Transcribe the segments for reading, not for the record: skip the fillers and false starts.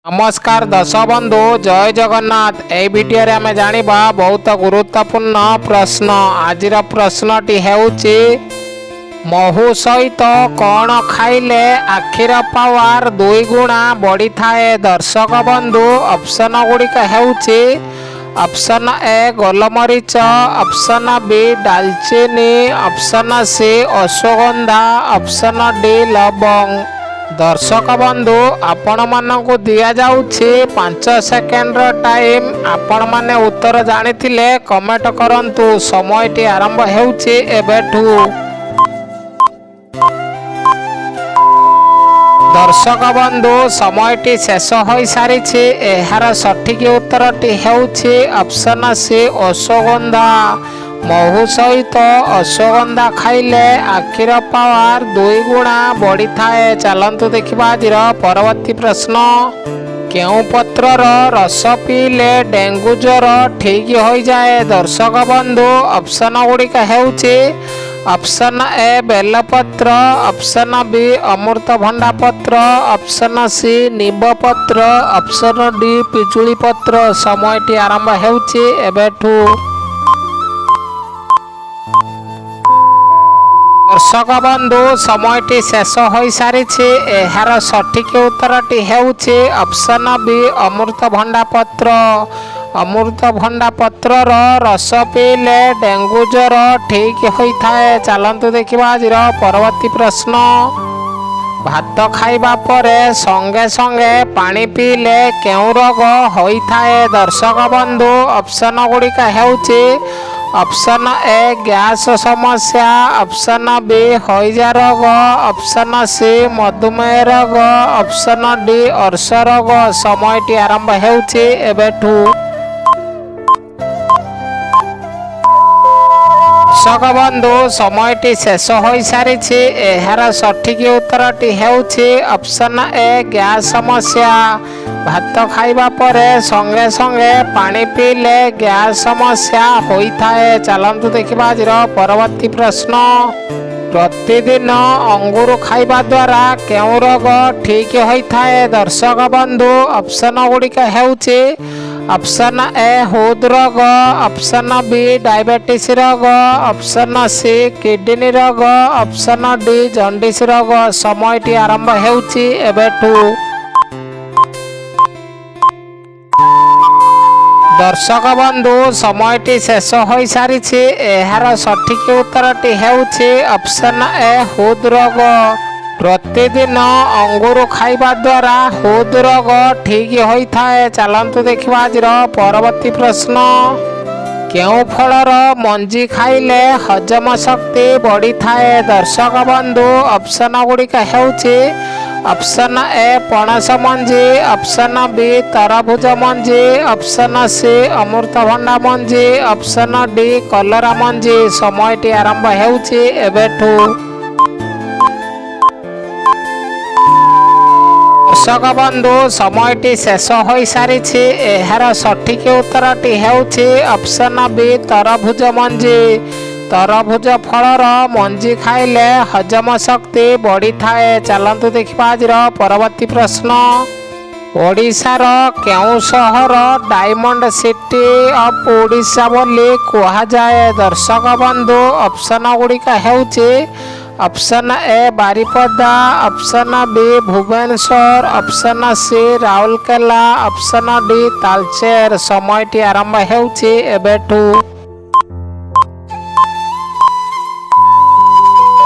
नमस्कार दर्शक बंधु जय जगन्नाथ। ए वीडियो रे आमे जानिबा बहुत गुरुत्वपूर्ण प्रश्न। आजिर प्रश्नटी हेउची महू सहित कौन खाइले आखिर पावर 2 गुणा बढ़ी थाए। दर्शक बंधु ऑप्शन गुड़िक हेउची ऑप्शन ए गोलमरीच, ऑप्शन बी दालचीनी, option C ashwagandha, option D लवंग। दर्शक बंधु आपण मानक दिया जाउछि 5 सेकेंड टाइम। आपण माने उत्तर जानिथिले कमेंट करंतु। समयटी आरंभ हेउछि एबेठू। दर्शक बंधु समयटी शेष होई सारिछि। एहार सठिक उत्तरटी हेउछि ऑप्शन सी अश्वगंधा। महू सहित अश्वगंधा खाइले आखिर पावर 2 गुणा बढ़ी थाए। चलंतु देखिबा आजिर परवर्ती प्रश्न। केउ पत्रर रस पीले डेंगू ज्वर ठीक हो जाए। दर्शक बंधु ऑप्शन गुड़िक हेउछि ऑप्शन ए बेलपत्र, ऑप्शन बी अमृतभंडा पत्र, ऑप्शन सी निंब पत्र, ऑप्शन डी पिजुली पत्र। समयटी आरंभ हेउछि एबेठू। दर्शक बंधु समयटी शेष हो सारिछि। एहार सठिक उत्तरटी हेउछि ऑप्शन बी अमृतभंडा पत्र। अमृतभंडा पत्रर रस पीले डेंगू ज्वर ठीक होइथाए। चलंतु देखिबा आजिर परवर्ती प्रश्न। भात खाइबा परे संगे संगे पानी पीले केउ रोग होइथाए। दर्शक बंधु ऑप्शन गुड़िक हेउछि ऑप्शन ए गैस समस्या, ऑप्शन बी हईजा रोग, ऑप्शन सी मधुमेह रोग, ऑप्शन डी अर्श रोग। समयटी आरंभ हेउछि एबेठू। दर्शक बंधु समयटी शेष हो सारिछि। एहार सठिक उत्तरटी हेउछि ऑप्शन ए गैस समस्या। भात खाइबा परे संगे संगे पानी पीले गैस समस्या होइथाए। चलंतु देखिबा आजिर परवर्ती प्रश्न। प्रतिदिन अंगूर खाइबा द्वारा केउ रोग ठीक होइथाए। दर्शक बंधु ऑप्शन गुड़िक हेउछि ऑप्शन ए हृद रोग, ऑप्शन बी डायबिटीज रोग, ऑप्शन सी किडनी रोग, ऑप्शन डी जंडिस रोग। समयटी आरंभ हेउछि एबेठू। दर्शक बंधु समयटी शेष हो सारिछि। एहार सठिक उत्तरटी हेउछि ऑप्शन ए हृद रोग। प्रतिदिन अंगूर खाइबा द्वारा हृद रोग ठीक होइथाए। चलंतु देखिबा आजिर परवर्ती प्रश्न। केउ फलर मंजी खाइले हजम शक्ति बढ़ी थाए। दर्शक बंधु ऑप्शन गुड़िक हेउछि ऑप्शन ए पणस मंजी, ऑप्शन बी तरभुज मंजी, ऑप्शन सी अमृतभंडा मंजी, ऑप्शन डी कलरा मंजी। समयटी आरंभ हेउछि एबेठू। दर्शक बंधु समयटी शेष हो सारिछि। एहार सठिक उत्तरटी हेउछि ऑप्शन बी तरभुज मंजी। तरभुज फलर मंजी खाइले हजम शक्ति बढ़ी थाए। चलंतु देखिबा आजिर परवर्ती प्रश्न। ओडिशार केउ सहर डायमंड सिटी ऑफ ओडिशा बोली कहा जाए। दर्शक बंधु ऑप्शन गुड़िक हेउछि option A Baripada, option B Bhubaneswar, option C Rourkela, option D Talcher. समयटी आरंभ हेउछि एबेठू।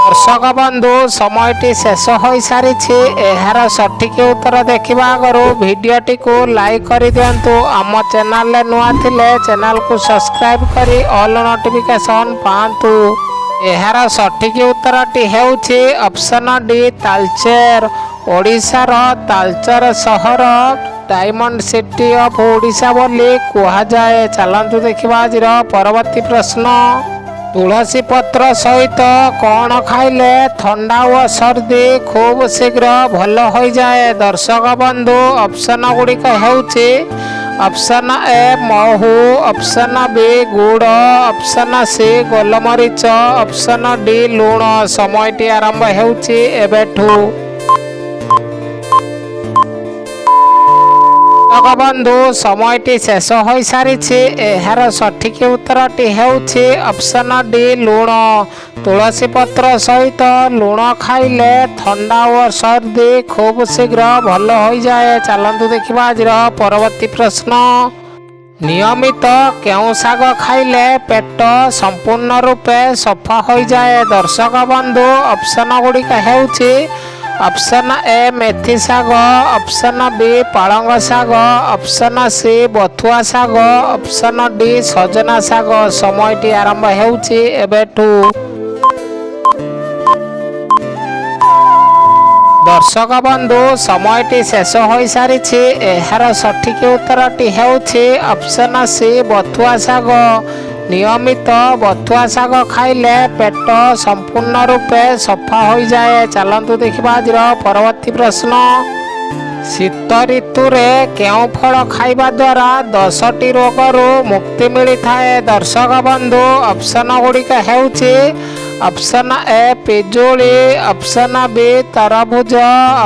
दर्शक बंधु समयटी शेष हो सारिछि। एहार सठिक उत्तर देखिबा आगरु भिडियोटी को लाइक कर दियंतु। आम चैनल नुआ थिले चैनल को सब्सक्राइब करी ऑल नोटिफिकेशन पांतु। एहार सठिक उत्तरटी हेउछि ऑप्शन डी तालचेर। ओडिशार तालचेर सहर डायमंड सिटी ऑफ ओडिशा बोली कहा जाए। चलंतु देखिबा आजिर परवर्ती प्रश्न। तुलसी पत्र सहित कौन खाइले ठंडा व सर्दी खूब शीघ्र भल हो जाए। दर्शक बंधु ऑप्शन गुड़िक हेउछि ऑप्शन ए महू, ऑप्शन बी गुड़, ऑप्शन सी गोलमरीच, ऑप्शन डी लूण। समयटी आरंभ हेउछि एबेठू। ଜଗବନ୍ଧୁ ସମୟଟି ଶେଷ ହୋଇସାରିଛି। ଏହାର ସଠିକ୍ ଉତ୍ତରଟି ହେଉଛି ଅପସନ୍ ଡି ଲୁଣ। ତୁଳସୀ ପତ୍ର ସହିତ ଲୁଣ ଖାଇଲେ ଥଣ୍ଡା ଓ ସର୍ଦ୍ଦି ଖୁବ୍ ଶୀଘ୍ର ଭଲ ହୋଇଯାଏ। ଚାଲନ୍ତୁ ଦେଖିବା ଆଜିର ପରବର୍ତ୍ତୀ ପ୍ରଶ୍ନ। ନିୟମିତ କେଉଁ ଶାଗ ଖାଇଲେ ପେଟ ସମ୍ପୂର୍ଣ୍ଣ ରୂପେ ସଫା ହୋଇଯାଏ? ଦର୍ଶକ ବନ୍ଧୁ ଅପସନ୍ ଗୁଡ଼ିକ ହେଉଛି ଅପସନ୍ ଏ ମେଥି ଶାଗ, ଅପସନ୍ ବି ପାଳଙ୍ଗ ଶାଗ, ଅପସନ୍ ସି ବଥୁଆ ଶାଗ, ଅପସନ୍ ଡି ସଜନା ଶାଗ। ସମୟଟି ଆରମ୍ଭ ହେଉଛି ଏବେଠୁ। ଦର୍ଶକ ବନ୍ଧୁ ସମୟଟି ଶେଷ ହୋଇସାରିଛି। ଏହାର ସଠିକ୍ ଉତ୍ତରଟି ହେଉଛି ଅପସନ୍ ସି ବଥୁଆ ଶାଗ। ନିୟମିତ ବଥୁଆ ଶାଗ ଖାଇଲେ ପେଟ ସମ୍ପୂର୍ଣ୍ଣ ରୂପେ ସଫା ହୋଇଯାଏ। ଚାଲନ୍ତୁ ଦେଖିବା ଆଜିର ପରବର୍ତ୍ତୀ ପ୍ରଶ୍ନ। ଶୀତ ଋତୁରେ କେଉଁ ଫଳ ଖାଇବା ଦ୍ୱାରା 10ଟି ରୋଗରୁ ମୁକ୍ତି ମିଳିଥାଏ? ଦର୍ଶକ ବନ୍ଧୁ ଅପସନ୍ ଗୁଡ଼ିକ ହେଉଛି ଅପସନ୍ ଏ ପିଜୁଳି, ଅପସନ୍ ବି ତରଭୁଜ,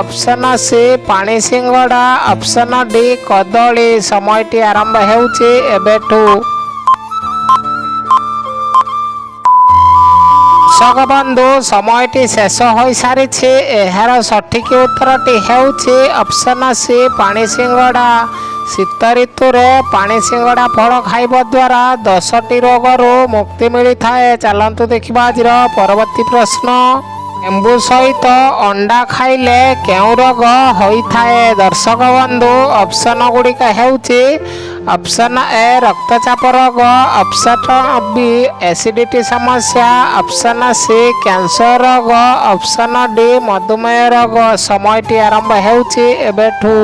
ଅପସନ୍ ସି ପାଣି ସିଙ୍ଗଡ଼ା, ଅପସନ୍ ଡି କଦଳୀ। ସମୟଟି ଆରମ୍ଭ ହେଉଛି ଏବେଠୁ। ଦର୍ଶକ ବନ୍ଧୁ ସମୟଟି ଶେଷ ହୋଇସାରିଛି। ଏହାର ସଠିକ୍ ଉତ୍ତରଟି ହେଉଛି ଅପସନ୍ ସି ପାଣି ସିଙ୍ଗଡ଼ା। ଶୀତ ଋତୁରେ ପାଣି ସିଙ୍ଗଡ଼ା ଫଳ ଖାଇବା ଦ୍ୱାରା 10ଟି ରୋଗରୁ ମୁକ୍ତି ମିଳିଥାଏ। ଚାଲନ୍ତୁ ଦେଖିବା ଆଜିର ପରବର୍ତ୍ତୀ ପ୍ରଶ୍ନ। ଲେମ୍ବୁ ସହିତ ଅଣ୍ଡା ଖାଇଲେ କେଉଁ ରୋଗ ହୋଇଥାଏ? ଦର୍ଶକ ବନ୍ଧୁ ଅପସନ୍ ଗୁଡ଼ିକ ହେଉଛି ଅପସନ୍ ଏ ରକ୍ତଚାପ ରୋଗ, ଅପସନ୍ ବି ଏସିଡିଟି ସମସ୍ୟା, ଅପସନ୍ ସି କ୍ୟାନ୍ସର ରୋଗ, ଅପସନ୍ ଡି ମଧୁମେହ ରୋଗ। ସମୟଟି ଆରମ୍ଭ ହେଉଛି ଏବେଠୁ।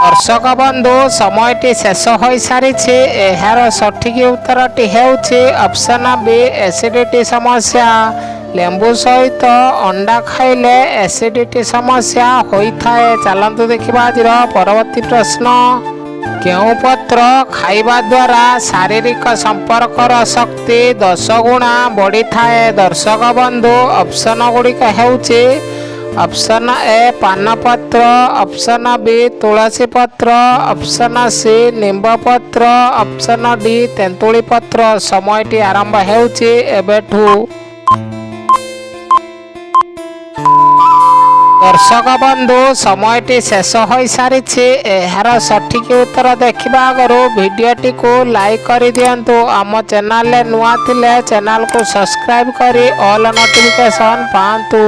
ଦର୍ଶକ ବନ୍ଧୁ ସମୟଟି ଶେଷ ହୋଇସାରିଛି। ଏହାର ସଠିକ୍ ଉତ୍ତରଟି ହେଉଛି ଅପସନ୍ ବି ଏସିଡିଟି ସମସ୍ୟା। ଲେମ୍ବୁ ସହିତ ଅଣ୍ଡା ଖାଇଲେ ଏସିଡିଟି ସମସ୍ୟା ହୋଇଥାଏ। ଚାଲନ୍ତୁ ଦେଖିବା ଆଜିର ପରବର୍ତ୍ତୀ ପ୍ରଶ୍ନ। କେଉଁ ପତ୍ର ଖାଇବା ଦ୍ୱାରା ଶାରୀରିକ ସମ୍ପର୍କର ଶକ୍ତି 10 ଗୁଣା ବଢ଼ିଥାଏ? ଦର୍ଶକ ବନ୍ଧୁ ଅପସନ୍ ଗୁଡ଼ିକ ହେଉଛି ଅପସନ୍ ଏ ପାନପତ୍ର, ଅପସନ୍ ବି ତୁଳସୀ ପତ୍ର, ଅପସନ୍ ସି ନିମ୍ବ ପତ୍ର, ଅପସନ୍ ଡି ତେନ୍ତୁଳି ପତ୍ର। ସମୟଟି ଆରମ୍ଭ ହେଉଛି ଏବେଠୁ। ଦର୍ଶକ ବନ୍ଧୁ ସମୟଟି ଶେଷ ହୋଇସାରିଛି। ଏହାର ସଠିକ୍ ଉତ୍ତର ଦେଖିବା ଆଗରୁ ଭିଡ଼ିଓଟିକୁ ଲାଇକ୍ କରିଦିଅନ୍ତୁ। ଆମ ଚ୍ୟାନେଲରେ ନୂଆ ଥିଲେ ଚ୍ୟାନେଲକୁ ସବସ୍କ୍ରାଇବ୍ କରି ଅଲ୍ ନୋଟିଫିକେସନ୍ ପାଆନ୍ତୁ,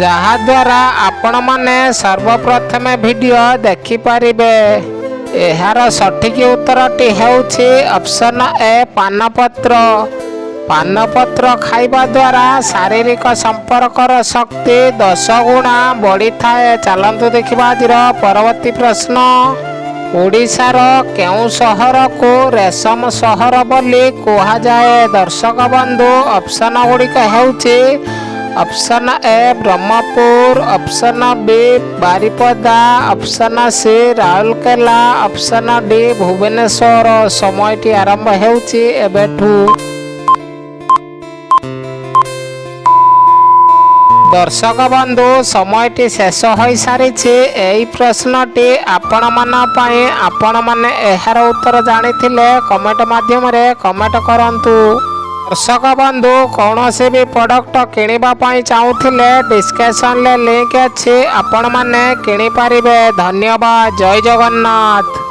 ଯାହାଦ୍ୱାରା ଆପଣମାନେ ସର୍ବପ୍ରଥମେ ଭିଡ଼ିଓ ଦେଖିପାରିବେ। ଏହାର ସଠିକ୍ ଉତ୍ତରଟି ହେଉଛି ଅପସନ୍ ଏ ପାନପତ୍ର। ପାନପତ୍ର ଖାଇବା ଦ୍ୱାରା ଶାରୀରିକ ସମ୍ପର୍କର ଶକ୍ତି 10 ଗୁଣା ବଢ଼ିଥାଏ। ଚାଲନ୍ତୁ ଦେଖିବା ଆଜିର ପରବର୍ତ୍ତୀ ପ୍ରଶ୍ନ। ଓଡ଼ିଶାର କେଉଁ ସହରକୁ ରେଶମ ସହର ବୋଲି କୁହାଯାଏ? ଦର୍ଶକ ବନ୍ଧୁ ଅପସନ୍ ଗୁଡ଼ିକ ହେଉଛି option A Berhampur, option B Baripada, option C Rourkela, option D Bhubaneswar. ସମୟଟି ଆରମ୍ଭ ହେଉଛି ଏବେଠୁ। ଦର୍ଶକ ବନ୍ଧୁ ସମୟଟି ଶେଷ ହୋଇସାରିଛି। ଏହି ପ୍ରଶ୍ନଟି ଆପଣମାନଙ୍କ ପାଇଁ। ଆପଣମାନେ ଏହାର ଉତ୍ତର ଜାଣିଥିଲେ କମେଣ୍ଟ ମାଧ୍ୟମରେ କମେଣ୍ଟ କରନ୍ତୁ। ଦର୍ଶକ ବନ୍ଧୁ କୌଣସି ବି ପ୍ରଡ଼କ୍ଟ କିଣିବା ପାଇଁ ଚାହୁଁଥିଲେ ଡିସ୍କ୍ରିପ୍ସନରେ ଲିଙ୍କ୍ ଅଛି, ଆପଣମାନେ କିଣିପାରିବେ। ଧନ୍ୟବାଦ। ଜୟ ଜଗନ୍ନାଥ।